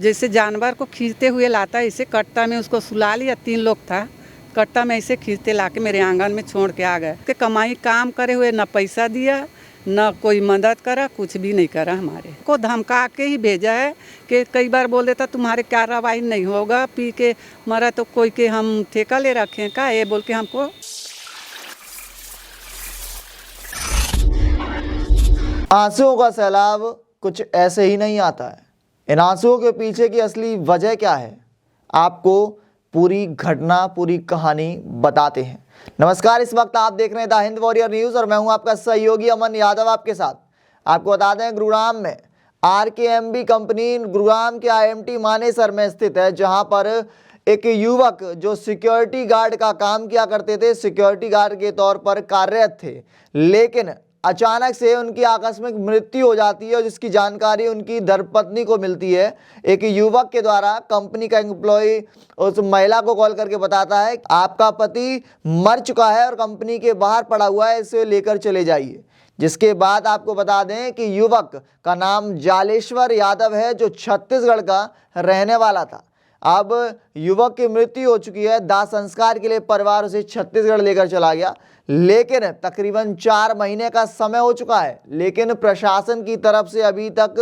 जैसे जानवर को खींचते हुए लाता है, इसे कट्टा में उसको सुला लिया। 3 लोग था, कट्टा में ऐसे खींचते लाके मेरे आंगन में छोड़ के आ गए। कि कमाई काम करे हुए ना पैसा दिया, ना कोई मदद करा, कुछ भी नहीं करा। हमारे को धमका के ही भेजा है कि कई बार बोल देता तुम्हारे कार्रवाई नहीं होगा, पी के मरा तो कोई के हम ठेका ले रखें का, ये बोल के हमको। आंसुओं का सैलाब कुछ ऐसे ही नहीं आता है। इन आंसुओं के पीछे की असली वजह क्या है, आपको पूरी घटना, पूरी कहानी बताते हैं। नमस्कार, इस वक्त आप देख रहे हैं द हिंद वॉरियर न्यूज़ और मैं हूं आपका सहयोगी अमन यादव आपके साथ। आपको बता दें, गुरुग्राम में RKMB कंपनी गुरुग्राम के IMT मानेसर में स्थित है, जहां पर एक युवक जो सिक्योरिटी गार्ड का काम किया करते थे, सिक्योरिटी गार्ड के तौर पर कार्यरत थे, लेकिन अचानक से उनकी आकस्मिक मृत्यु हो जाती है और जिसकी जानकारी उनकी धर्मपत्नी को मिलती है। एक युवक के द्वारा कंपनी का एम्प्लॉय उस महिला को कॉल करके बताता है आपका पति मर चुका है और कंपनी के बाहर पड़ा हुआ है, इसे लेकर चले जाइए। जिसके बाद आपको बता दें कि युवक का नाम जालेश्वर यादव है, जो छत्तीसगढ़ का रहने वाला था। अब युवक की मृत्यु हो चुकी है, दाह संस्कार के लिए परिवार उसे छत्तीसगढ़ लेकर चला गया, लेकिन तकरीबन 4 महीने का समय हो चुका है, लेकिन प्रशासन की तरफ से अभी तक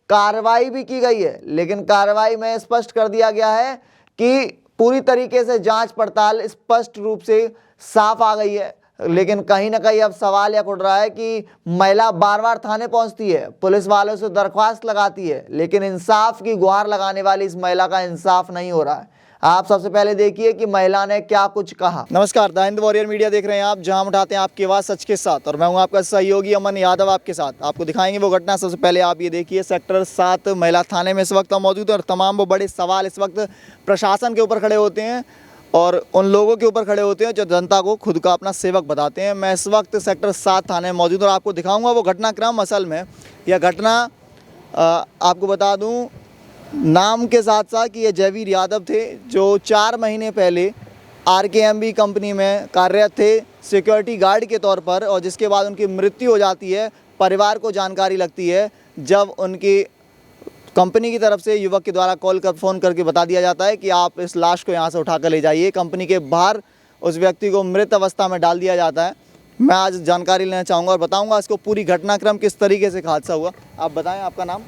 कार्रवाई भी की गई है। लेकिन कार्रवाई में स्पष्ट कर दिया गया है कि पूरी तरीके से जांच पड़ताल स्पष्ट रूप से साफ आ गई है, लेकिन कहीं ना कहीं अब सवाल यह उठ रहा है कि महिला बार बार थाने पहुंचती है, पुलिस वालों से दरख्वास्त लगाती है, लेकिन इंसाफ की गुहार लगाने वाली इस महिला का इंसाफ नहीं हो रहा है। आप सबसे पहले देखिए कि महिला ने क्या कुछ कहा। नमस्कार, द हिंद वॉरियर मीडिया देख रहे हैं आप, जहां हम उठाते हैं आपकी आवाज़ सच के साथ, और मैं हूं आपका सहयोगी अमन यादव आपके साथ। आपको दिखाएंगे वो घटना। सबसे पहले आप ये देखिए, सेक्टर 7 महिला थाने में इस वक्त हम मौजूद हैं और तमाम वो बड़े सवाल इस वक्त प्रशासन के ऊपर खड़े होते हैं और उन लोगों के ऊपर खड़े होते हैं जो जनता को खुद का अपना सेवक बताते हैं। मैं इस वक्त सेक्टर 7 थाने में मौजूद और आपको दिखाऊंगा वो घटनाक्रम। असल में यह घटना आपको बता दूं, नाम के साथ साथ कि ये जयवीर यादव थे, जो 4 महीने पहले RKMB कंपनी में कार्यरत थे सिक्योरिटी गार्ड के तौर पर, और जिसके बाद उनकी मृत्यु हो जाती है। परिवार को जानकारी लगती है जब उनकी कंपनी की तरफ से युवक के द्वारा फ़ोन करके बता दिया जाता है कि आप इस लाश को यहाँ से उठा कर ले जाइए। कंपनी के बाहर उस व्यक्ति को मृत अवस्था में डाल दिया जाता है। मैं आज जानकारी लेना चाहूँगा और बताऊँगा इसको पूरी घटनाक्रम किस तरीके से हादसा हुआ। आप बताएं, आपका नाम?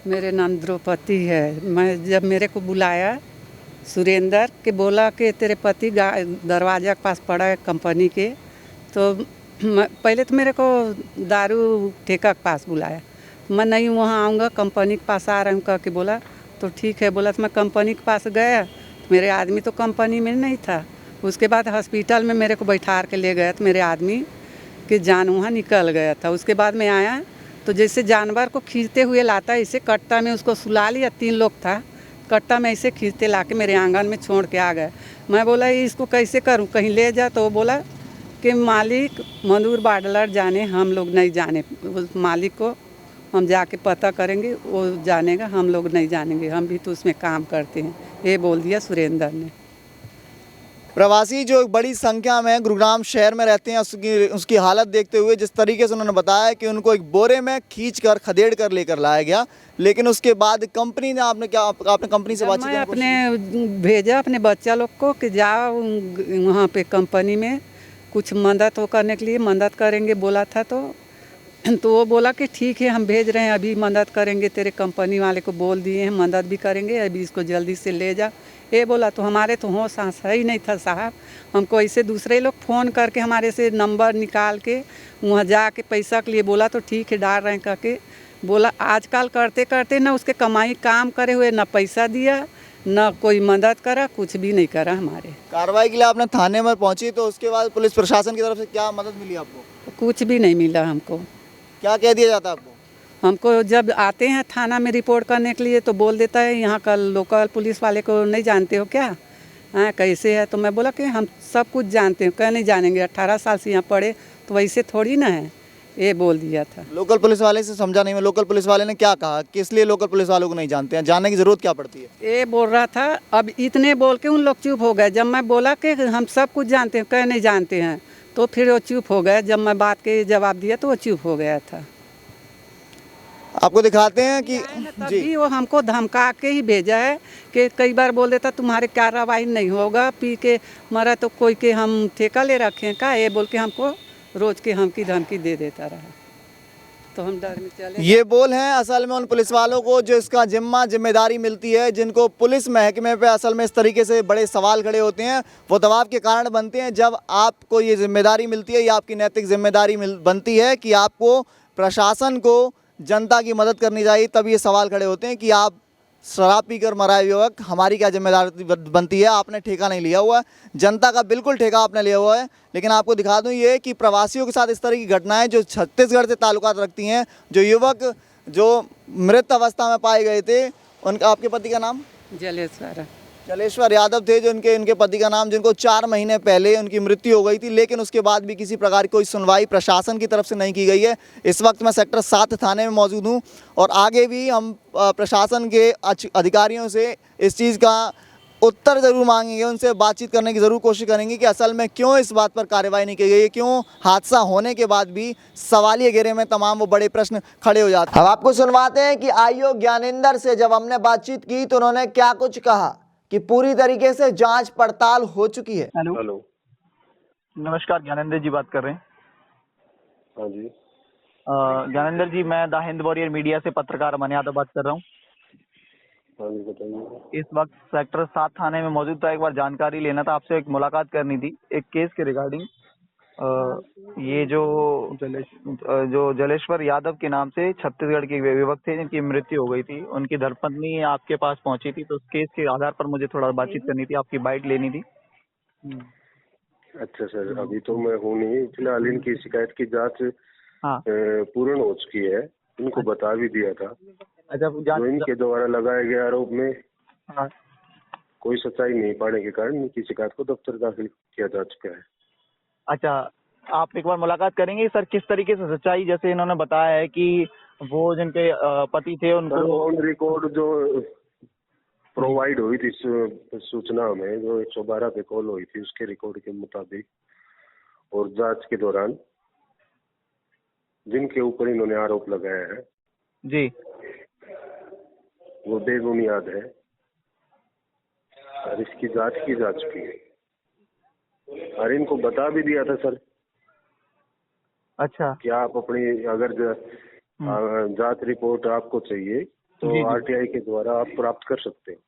मेरे नाम द्रौपदी है। मैं जब मेरे को बुलाया सुरेंद्र के, बोला कि तेरे पति दरवाजा के पास पड़ा है कंपनी के, तो पहले तो मेरे को दारू ठेका के पास बुलाया। मैं नहीं वहाँ आऊँगा, कंपनी के पास आ रहा हूँ कह के बोला। तो ठीक है बोला। तो मैं कंपनी के पास गया, तो मेरे आदमी तो कंपनी में नहीं था। उसके बाद हॉस्पिटल में मेरे को बैठा के ले गया, तो मेरे आदमी की जान वहाँ निकल गया था। उसके बाद मैं आया तो जैसे जानवर को खींचते हुए लाता है, इसे कट्टा में उसको सुला लिया। 3 लोग था, कट्टा में ऐसे खींचते लाके मेरे आंगन में छोड़ के आ गए। मैं बोला इसको कैसे करूं, कहीं ले जा। तो वो बोला कि मालिक मधुर बाडलर जाने, हम लोग नहीं जाने। उस मालिक को हम जाके पता करेंगे, वो जानेगा, हम लोग नहीं जानेंगे, हम भी तो उसमें काम करते हैं, ये बोल दिया सुरेंद्र ने। प्रवासी जो बड़ी संख्या में गुरुग्राम शहर में रहते हैं, उसकी हालत देखते हुए जिस तरीके से उन्होंने बताया कि उनको एक बोरे में खींचकर खदेड़ कर लेकर लाया गया, लेकिन उसके बाद कंपनी ने आपने कंपनी से बातचीत? मैं अपने भेजा अपने बच्चा लोग को कि जाओ वहाँ पे कंपनी में कुछ मदद वो करने के लिए, मदद करेंगे बोला था। तो वो बोला कि ठीक है, हम भेज रहे हैं, अभी मदद करेंगे, तेरे कंपनी वाले को बोल दिए हैं मदद भी करेंगे, अभी इसको जल्दी से ले जा, ये बोला। तो हमारे तो होश सांस ही नहीं था साहब। हमको ऐसे दूसरे लोग फ़ोन करके हमारे से नंबर निकाल के वहाँ जाके पैसा के लिए बोला, तो ठीक है डाल रहे हैं करके बोला। आजकल करते करते ना उसके कमाई काम करे हुए, ना पैसा दिया, ना कोई मदद करा, कुछ भी नहीं करा। हमारे कार्रवाई के लिए आपने थाने में पहुंची, तो उसके बाद पुलिस प्रशासन की तरफ से क्या मदद मिली आपको? कुछ भी नहीं मिला हमको। क्या कह दिया जाता है आपको? हमको जब आते हैं थाना में रिपोर्ट करने के लिए तो बोल देता है यहाँ का लोकल पुलिस वाले को नहीं जानते हो क्या, हाँ कैसे है? तो मैं बोला कि हम सब कुछ जानते हैं। क्या नहीं जानेंगे, 18 साल से यहाँ पढ़े, तो वैसे थोड़ी ना है, ये बोल दिया था। लोकल पुलिस वाले से समझा नहीं मैं, लोकल पुलिस वाले ने क्या कहा, किस लिए लोकल पुलिस वालों को नहीं जानते हैं, जानने की ज़रूरत क्या पड़ती है? ये बोल रहा था। अब इतने बोल के उन लोग चुप हो गए। जब मैं बोला कि हम सब कुछ जानते हैं, क्या नहीं जानते हैं, तो फिर वो चुप हो गए। जब मैं बात के जवाब दिया तो वो चुप हो गया था। आपको दिखाते हैं कि जी तभी वो हमको धमका के ही भेजा है कि कई बार बोल देता तुम्हारे कार्रवाई नहीं होगा, पी के मरा तो कोई के हम ठेका ले रखे का, ये बोल के हमको रोज के हमकी धमकी दे देता रहा। तो हम डर में चले। ये बोल हैं असल में उन पुलिस वालों को जो इसका जिम्मेदारी मिलती है, जिनको पुलिस महकमे पे असल में इस तरीके से बड़े सवाल खड़े होते हैं, वो दबाव के कारण बनते हैं। जब आपको ये जिम्मेदारी मिलती है, ये आपकी नैतिक जिम्मेदारी बनती है कि आपको प्रशासन को जनता की मदद करनी चाहिए, तब ये सवाल खड़े होते हैं कि आप शराब पीकर मराए युवक, हमारी क्या जिम्मेदारी बनती है? आपने ठेका नहीं लिया हुआ है, जनता का बिल्कुल ठेका आपने लिया हुआ है। लेकिन आपको दिखा दूं ये कि प्रवासियों के साथ इस तरह की घटनाएं जो छत्तीसगढ़ से ताल्लुकात रखती हैं, जो युवक जो मृत अवस्था में पाए गए थे, उनका, आपके पति का नाम जलेश्वर यादव थे, जो इनके पति का नाम, जिनको 4 महीने पहले उनकी मृत्यु हो गई थी, लेकिन उसके बाद भी किसी प्रकार की कोई सुनवाई प्रशासन की तरफ से नहीं की गई है। इस वक्त मैं सेक्टर 7 थाने में मौजूद हूं और आगे भी हम प्रशासन के अधिकारियों से इस चीज़ का उत्तर ज़रूर मांगेंगे, उनसे बातचीत करने की ज़रूर कोशिश करेंगे कि असल में क्यों इस बात पर कार्रवाई नहीं की गई है, क्यों हादसा होने के बाद भी सवालिया घेरे में तमाम वो बड़े प्रश्न खड़े हो जाते हैं। अब आपको सुनवाते हैं कि आईओ ज्ञानेंद्र से जब हमने बातचीत की तो उन्होंने क्या कुछ कहा कि पूरी तरीके से जांच पड़ताल हो चुकी है। हेलो, नमस्कार, ज्ञानेंद्र जी बात कर रहे हैं। हाँ जी। ज्ञानेंद्र जी, मैं द हिंद वॉरियर मीडिया से पत्रकार अमन यादव बात कर रहा हूँ। हाँ जी, बताइए। इस वक्त सेक्टर 7 थाने में मौजूद था। एक बार जानकारी लेना था आपसे, एक मुलाकात करनी थी एक केस के रिगार्डिंग। ये जो जलेश्वर यादव के नाम से छत्तीसगढ़ के युवक थे जिनकी मृत्यु हो गई थी, उनकी धर्मपत्नी आपके पास पहुंची थी, तो उस केस के आधार पर मुझे थोड़ा बातचीत करनी थी, आपकी बाइट लेनी थी। अच्छा सर, अभी तो मैं हूँ नहीं, फिलहाल इनकी शिकायत की जांच हाँ, पूर्ण हो चुकी है, इनको बता भी दिया था। अच्छा, जो इनके द्वारा लगाए गए आरोप में हाँ, कोई सच्चाई नहीं पाने के कारण इनकी शिकायत को दफ्तर दाखिल किया जा चुका है। अच्छा, आप एक बार मुलाकात करेंगे सर? किस तरीके से सच्चाई, जैसे इन्होंने बताया है कि वो जिनके पति थे उनको ऑन रिकॉर्ड जो प्रोवाइड हुई थी सूचना में, जो 112 पे कॉल हुई थी, उसके रिकॉर्ड के मुताबिक और जांच के दौरान जिनके ऊपर इन्होंने आरोप लगाया है जी, वो बेबुनियाद है और इसकी जांच की जा चुकी है और इनको बता भी दिया था सर। अच्छा, कि आप अपनी अगर जांच रिपोर्ट आपको चाहिए तो जी, जी। आरटीआई के द्वारा आप प्राप्त कर सकते हो।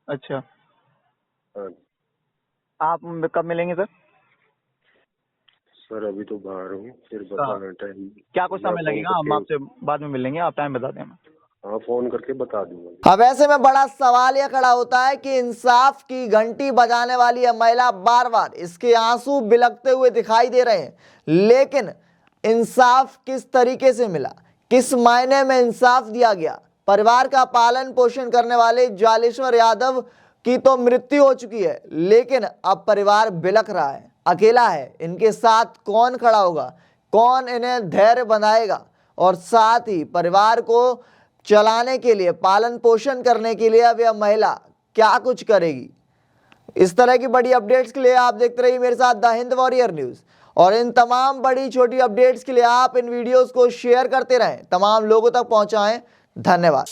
अच्छा, हाँ आप कब मिलेंगे सर? सर, अभी तो बाहर हूँ, फिर बताना टाइम। क्या कुछ समय लगेगा? हम आपसे बाद में मिल लेंगे, आप टाइम बता दें हमें। हाँ, फोन करके बता दूंगा। अब ऐसे में बड़ा सवाल यह खड़ा होता है कि इंसाफ की घंटी बजाने वाली यह महिला बार बार इसके आंसू बिलखते हुए दिखाई दे रहे हैं, लेकिन इंसाफ किस तरीके से मिला, किस मायने में इंसाफ दिया गया? परिवार का पालन पोषण करने वाले जलेश्वर यादव की तो मृत्यु हो चुकी है, लेकिन अब परिवार बिलख रहा है, अकेला है। इनके साथ कौन खड़ा होगा, कौन इन्हें धैर्य बंधाएगा और साथ ही परिवार को चलाने के लिए, पालन पोषण करने के लिए अब यह महिला क्या कुछ करेगी? इस तरह की बड़ी अपडेट्स के लिए आप देखते रहिए मेरे साथ द हिंद वॉरियर न्यूज़, और इन तमाम बड़ी छोटी अपडेट्स के लिए आप इन वीडियोस को शेयर करते रहें, तमाम लोगों तक पहुंचाएं। धन्यवाद।